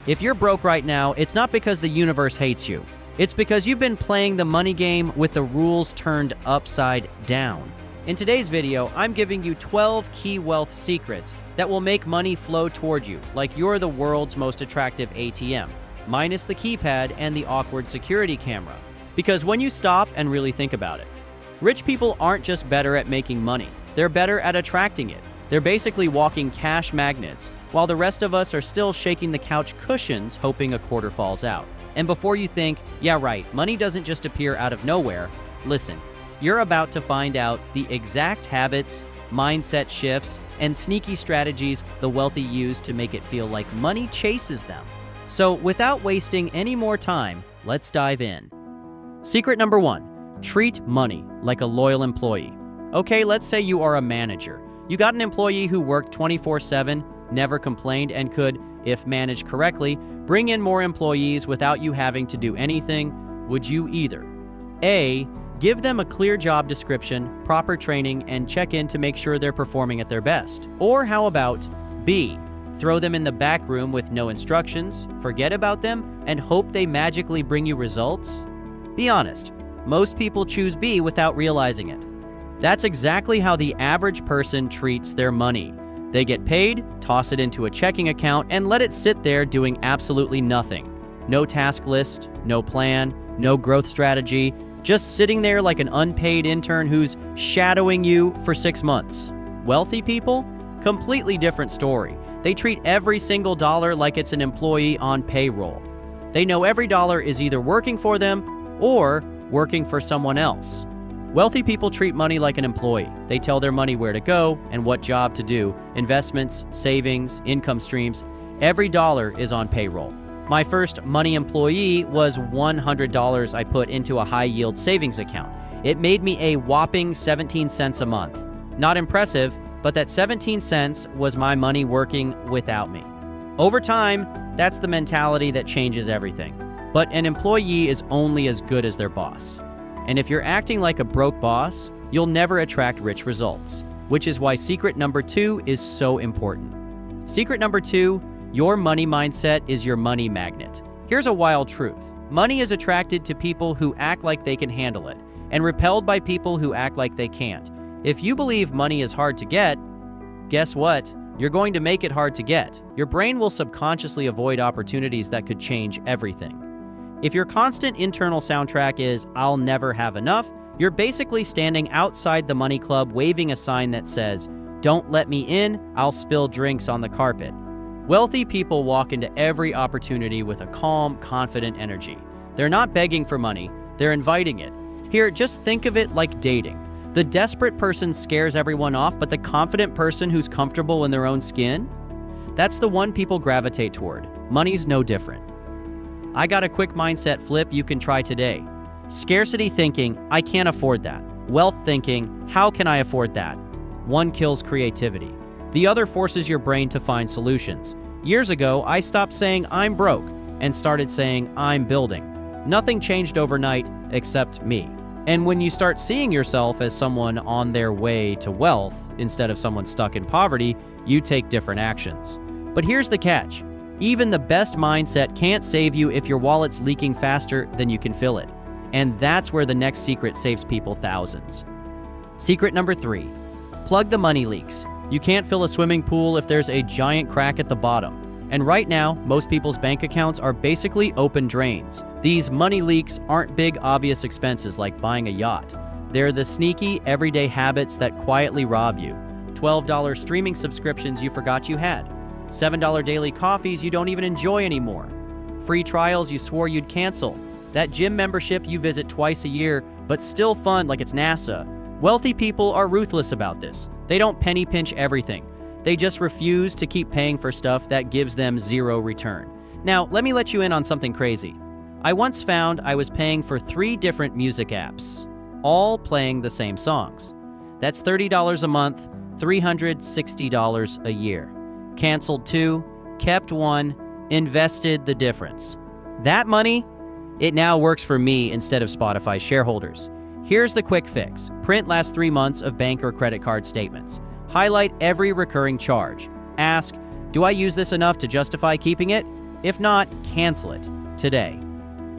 If you're broke right now, it's not because the universe hates you. It's because you've been playing the money game with the rules turned upside down. In today's video, I'm giving you 12 key wealth secrets that will make money flow toward you like you're the world's most attractive ATM, minus the keypad and the awkward security camera. Because when you stop and really think about it, rich people aren't just better at making money, they're better at attracting it. They're basically walking cash magnets, while the rest of us are still shaking the couch cushions hoping a quarter falls out. And before you think, yeah right, money doesn't just appear out of nowhere, listen. You're about to find out the exact habits, mindset shifts, and sneaky strategies the wealthy use to make it feel like money chases them. So without wasting any more time, let's dive in. Secret number 1, treat money like a loyal employee. Okay, let's say you are a manager. You got an employee who worked 24/7, never complained, and could, if managed correctly, bring in more employees without you having to do anything. Would you either A, give them a clear job description, proper training, and check in to make sure they're performing at their best? Or how about B, throw them in the back room with no instructions, forget about them, and hope they magically bring you results? Be honest, most people choose B without realizing it. That's exactly how the average person treats their money. They get paid, toss it into a checking account, and let it sit there doing absolutely nothing. No task list, no plan, no growth strategy, just sitting there like an unpaid intern who's shadowing you for 6 months. Wealthy people? Completely different story. They treat every single dollar like it's an employee on payroll. They know every dollar is either working for them or working for someone else. Wealthy people treat money like an employee. They tell their money where to go and what job to do. Investments, savings, income streams. Every dollar is on payroll. My first money employee was $100 I put into a high-yield savings account. It made me a whopping 17 cents a month. Not impressive, but that 17 cents was my money working without me. Over time, that's the mentality that changes everything. But an employee is only as good as their boss. And if you're acting like a broke boss, you'll never attract rich results, which is why secret number 2 is so important. Secret number 2, your money mindset is your money magnet. Here's a wild truth. Money is attracted to people who act like they can handle it, and repelled by people who act like they can't. If you believe money is hard to get, guess what? You're going to make it hard to get. Your brain will subconsciously avoid opportunities that could change everything. If your constant internal soundtrack is, I'll never have enough, you're basically standing outside the money club waving a sign that says, don't let me in, I'll spill drinks on the carpet. Wealthy people walk into every opportunity with a calm, confident energy. They're not begging for money, they're inviting it. Here, just think of it like dating. The desperate person scares everyone off, but the confident person who's comfortable in their own skin? That's the one people gravitate toward. Money's no different. I got a quick mindset flip you can try today. Scarcity thinking, I can't afford that. Wealth thinking, how can I afford that? One kills creativity. The other forces your brain to find solutions. Years ago, I stopped saying I'm broke and started saying I'm building. Nothing changed overnight except me. And when you start seeing yourself as someone on their way to wealth instead of someone stuck in poverty, you take different actions. But here's the catch. Even the best mindset can't save you if your wallet's leaking faster than you can fill it. And that's where the next secret saves people thousands. Secret number 3, plug the money leaks. You can't fill a swimming pool if there's a giant crack at the bottom. And right now, most people's bank accounts are basically open drains. These money leaks aren't big, obvious expenses like buying a yacht. They're the sneaky, everyday habits that quietly rob you. $12 streaming subscriptions you forgot you had. $7 daily coffees you don't even enjoy anymore. Free trials you swore you'd cancel. That gym membership you visit twice a year, but still fund like it's NASA. Wealthy people are ruthless about this. They don't penny pinch everything. They just refuse to keep paying for stuff that gives them zero return. Now, let me let you in on something crazy. I once found I was paying for 3 different music apps, all playing the same songs. That's $30 a month, $360 a year. Canceled 2, kept 1, invested the difference. That money, it now works for me instead of Spotify shareholders. Here's the quick fix. Print last 3 months of bank or credit card statements. Highlight every recurring charge. Ask, do I use this enough to justify keeping it? If not, cancel it today.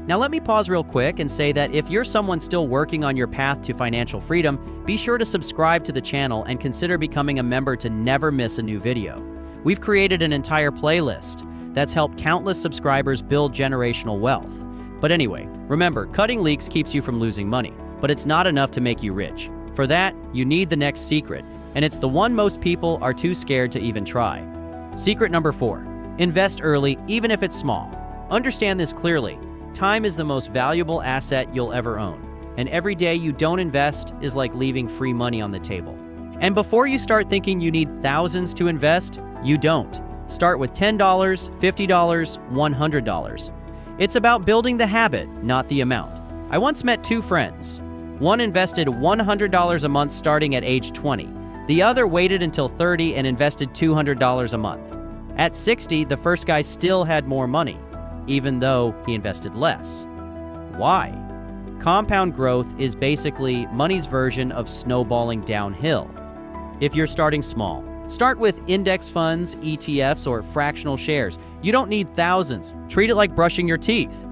Now let me pause real quick and say that if you're someone still working on your path to financial freedom, be sure to subscribe to the channel and consider becoming a member to never miss a new video. We've created an entire playlist that's helped countless subscribers build generational wealth. But anyway, remember, cutting leaks keeps you from losing money, but it's not enough to make you rich. For that, you need the next secret, and it's the one most people are too scared to even try. Secret number 4, invest early, even if it's small. Understand this clearly. Time is the most valuable asset you'll ever own, and every day you don't invest is like leaving free money on the table. And before you start thinking you need thousands to invest, you don't. Start with $10, $50, $100. It's about building the habit, not the amount. I once met 2 friends. One invested $100 a month starting at age 20. The other waited until 30 and invested $200 a month. At 60, the first guy still had more money, even though he invested less. Why? Compound growth is basically money's version of snowballing downhill. If you're starting small, start with index funds, ETFs, or fractional shares. You don't need thousands. Treat it like brushing your teeth.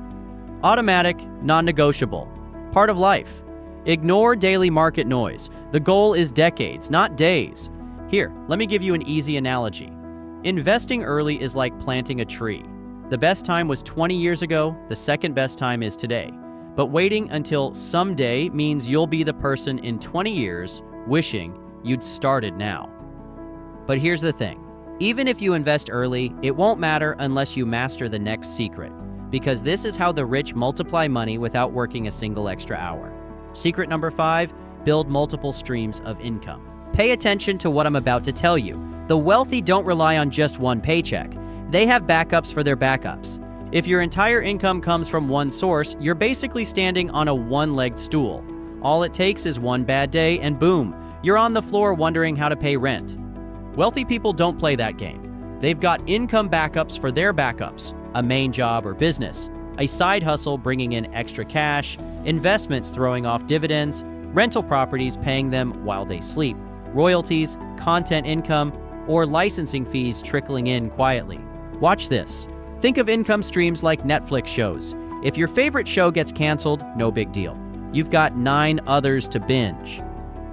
Automatic, non-negotiable. Part of life. Ignore daily market noise. The goal is decades, not days. Here, let me give you an easy analogy. Investing early is like planting a tree. The best time was 20 years ago, the second best time is today. But waiting until someday means you'll be the person in 20 years wishing you'd started now. But here's the thing. Even if you invest early, it won't matter unless you master the next secret, because this is how the rich multiply money without working a single extra hour. Secret number 5, build multiple streams of income. Pay attention to what I'm about to tell you. The wealthy don't rely on just one paycheck. They have backups for their backups. If your entire income comes from one source, you're basically standing on a one-legged stool. All it takes is one bad day and boom, you're on the floor wondering how to pay rent. Wealthy people don't play that game. They've got income backups for their backups, a main job or business, a side hustle bringing in extra cash, investments throwing off dividends, rental properties paying them while they sleep, royalties, content income, or licensing fees trickling in quietly. Watch this. Think of income streams like Netflix shows. If your favorite show gets canceled, no big deal. You've got 9 others to binge.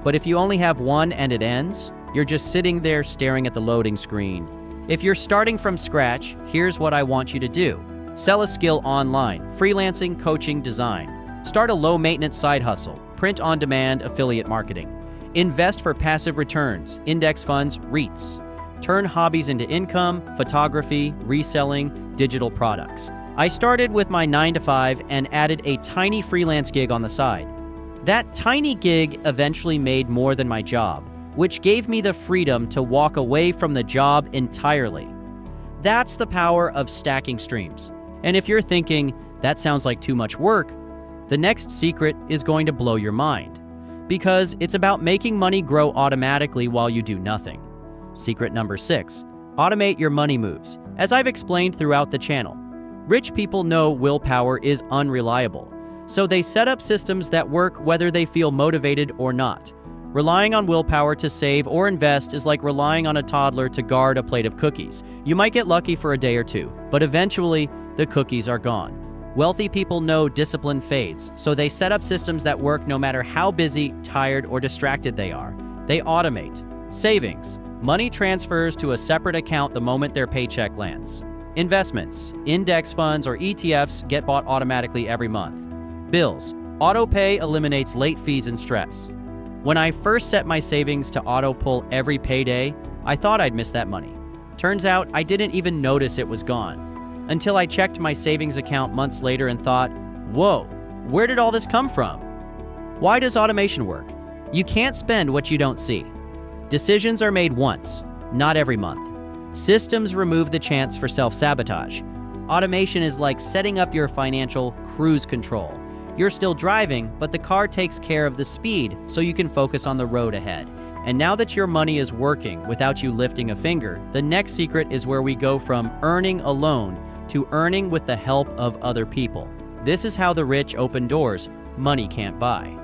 But if you only have one and it ends, you're just sitting there staring at the loading screen. If you're starting from scratch, here's what I want you to do. Sell a skill online, freelancing, coaching, design. Start a low-maintenance side hustle, print-on-demand affiliate marketing. Invest for passive returns, index funds, REITs. Turn hobbies into income, photography, reselling, digital products. I started with my 9-to-5 and added a tiny freelance gig on the side. That tiny gig eventually made more than my job, which gave me the freedom to walk away from the job entirely. That's the power of stacking streams. And if you're thinking, that sounds like too much work, the next secret is going to blow your mind. Because it's about making money grow automatically while you do nothing. Secret number 6, automate your money moves. As I've explained throughout the channel, rich people know willpower is unreliable, so they set up systems that work whether they feel motivated or not. Relying on willpower to save or invest is like relying on a toddler to guard a plate of cookies. You might get lucky for a day or two, but eventually the cookies are gone. Wealthy people know discipline fades, so they set up systems that work no matter how busy, tired, or distracted they are. They automate. Savings. Money transfers to a separate account the moment their paycheck lands. Investments. Index funds or ETFs get bought automatically every month. Bills. Auto pay eliminates late fees and stress. When I first set my savings to auto pull every payday, I thought I'd miss that money. Turns out I didn't even notice it was gone, until I checked my savings account months later and thought, whoa, where did all this come from? Why does automation work? You can't spend what you don't see. Decisions are made once, not every month. Systems remove the chance for self-sabotage. Automation is like setting up your financial cruise control. You're still driving, but the car takes care of the speed so you can focus on the road ahead. And now that your money is working without you lifting a finger, the next secret is where we go from earning alone to earning with the help of other people. This is how the rich open doors money can't buy.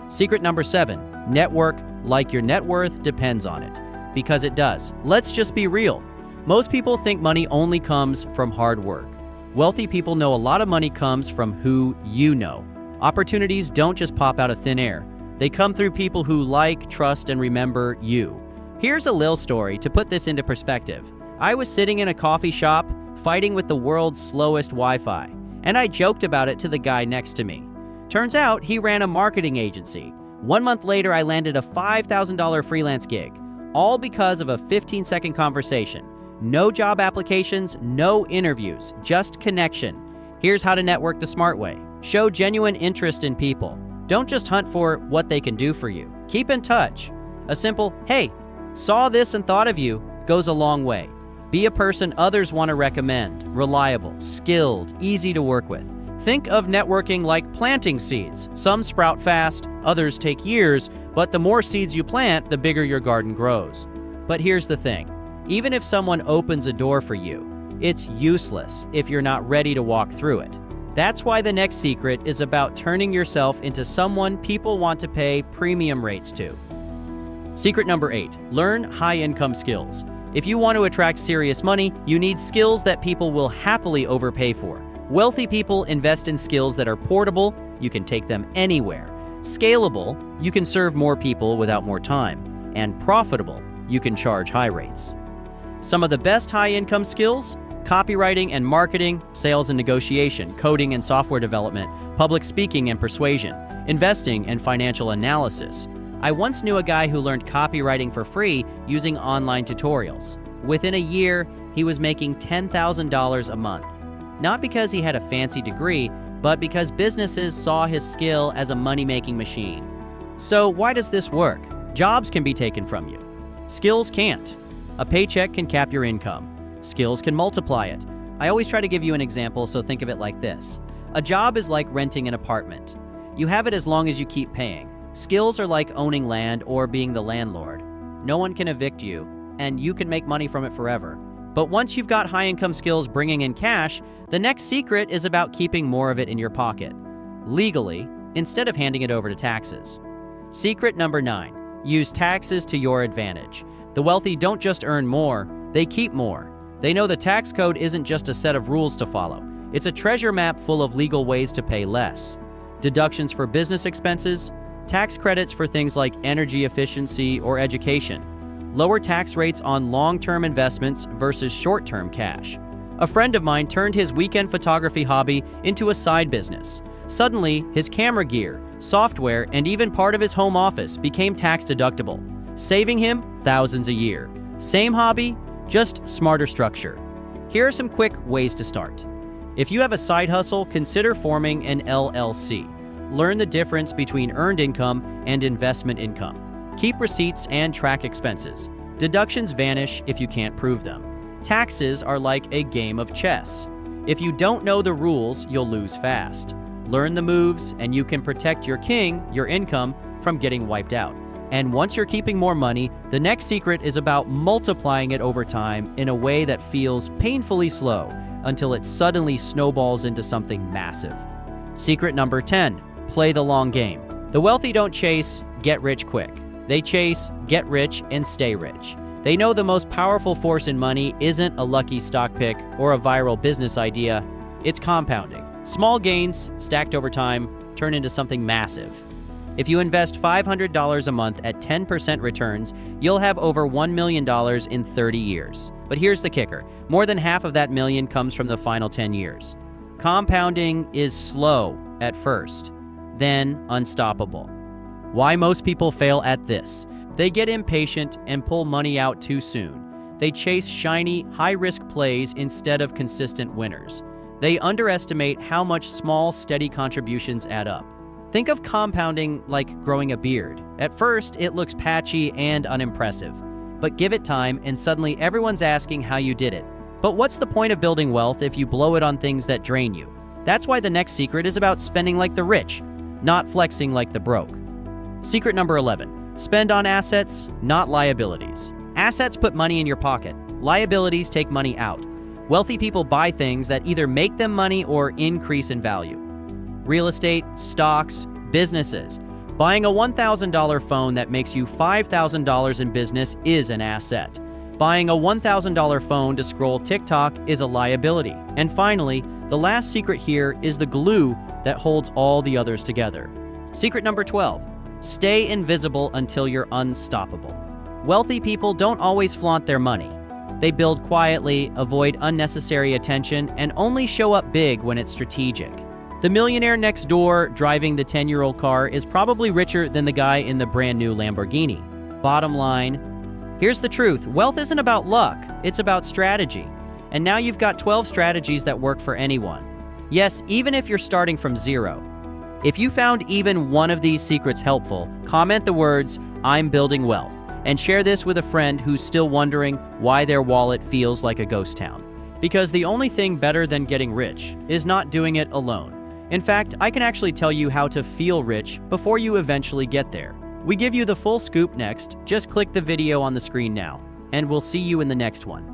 Secret number 7, network like your net worth depends on it. Because it does. Let's just be real. Most people think money only comes from hard work. Wealthy people know a lot of money comes from who you know. Opportunities don't just pop out of thin air. They come through people who like, trust, and remember you. Here's a little story to put this into perspective. I was sitting in a coffee shop fighting with the world's slowest Wi-Fi, and I joked about it to the guy next to me. Turns out he ran a marketing agency. 1 month later, I landed a $5,000 freelance gig, all because of a 15-second conversation. No job applications, no interviews, just connection. Here's how to network the smart way. Show genuine interest in people. Don't just hunt for what they can do for you. Keep in touch. A simple, "Hey, saw this and thought of you," goes a long way. Be a person others want to recommend, reliable, skilled, easy to work with. Think of networking like planting seeds. Some sprout fast, others take years, but the more seeds you plant, the bigger your garden grows. But here's the thing. Even if someone opens a door for you, it's useless if you're not ready to walk through it. That's why the next secret is about turning yourself into someone people want to pay premium rates to. Secret number 8, learn high-income skills. If you want to attract serious money, you need skills that people will happily overpay for. Wealthy people invest in skills that are portable, you can take them anywhere. Scalable, you can serve more people without more time. And profitable, you can charge high rates. Some of the best high-income skills: copywriting and marketing, sales and negotiation, coding and software development, public speaking and persuasion, investing and financial analysis. I once knew a guy who learned copywriting for free using online tutorials. Within a year, he was making $10,000 a month. Not because he had a fancy degree, but because businesses saw his skill as a money-making machine. So why does this work? Jobs can be taken from you. Skills can't. A paycheck can cap your income. Skills can multiply it. I always try to give you an example, so think of it like this. A job is like renting an apartment. You have it as long as you keep paying. Skills are like owning land or being the landlord. No one can evict you, and you can make money from it forever. But once you've got high-income skills bringing in cash, the next secret is about keeping more of it in your pocket, legally, instead of handing it over to taxes. Secret number 9, use taxes to your advantage. The wealthy don't just earn more, they keep more. They know the tax code isn't just a set of rules to follow. It's a treasure map full of legal ways to pay less. Deductions for business expenses, tax credits for things like energy efficiency or education, lower tax rates on long-term investments versus short-term cash. A friend of mine turned his weekend photography hobby into a side business. Suddenly, his camera gear, software, and even part of his home office became tax deductible, saving him thousands a year. Same hobby, just smarter structure. Here are some quick ways to start. If you have a side hustle, consider forming an LLC. Learn the difference between earned income and investment income. Keep receipts and track expenses. Deductions vanish if you can't prove them. Taxes are like a game of chess. If you don't know the rules, you'll lose fast. Learn the moves, and you can protect your king, your income, from getting wiped out. And once you're keeping more money, the next secret is about multiplying it over time in a way that feels painfully slow until it suddenly snowballs into something massive. Secret number 10, play the long game. The wealthy don't chase get rich quick. They chase get rich and stay rich. They know the most powerful force in money isn't a lucky stock pick or a viral business idea, it's compounding. Small gains, stacked over time, turn into something massive. If you invest $500 a month at 10% returns, you'll have over $1 million in 30 years. But here's the kicker. More than half of that million comes from the final 10 years. Compounding is slow at first, then unstoppable. Why most people fail at this? They get impatient and pull money out too soon. They chase shiny, high-risk plays instead of consistent winners. They underestimate how much small, steady contributions add up. Think of compounding like growing a beard. At first, it looks patchy and unimpressive. But give it time, and suddenly everyone's asking how you did it. But what's the point of building wealth if you blow it on things that drain you? That's why the next secret is about spending like the rich, not flexing like the broke. Secret number 11, spend on assets, not liabilities. Assets put money in your pocket. Liabilities take money out. Wealthy people buy things that either make them money or increase in value. Real estate, stocks, businesses. Buying a $1,000 phone that makes you $5,000 in business is an asset. Buying a $1,000 phone to scroll TikTok is a liability. And finally, the last secret here is the glue that holds all the others together. Secret number 12. Stay invisible until you're unstoppable. Wealthy people don't always flaunt their money. They build quietly, avoid unnecessary attention, and only show up big when it's strategic. The millionaire next door driving the 10-year-old car is probably richer than the guy in the brand new Lamborghini. Bottom line, here's the truth. Wealth isn't about luck, it's about strategy. And now you've got 12 strategies that work for anyone. Yes, even if you're starting from zero. If you found even one of these secrets helpful, comment the words, "I'm building wealth," and share this with a friend who's still wondering why their wallet feels like a ghost town. Because the only thing better than getting rich is not doing it alone. In fact, I can actually tell you how to feel rich before you eventually get there. We give you the full scoop next. Just click the video on the screen now, and we'll see you in the next one.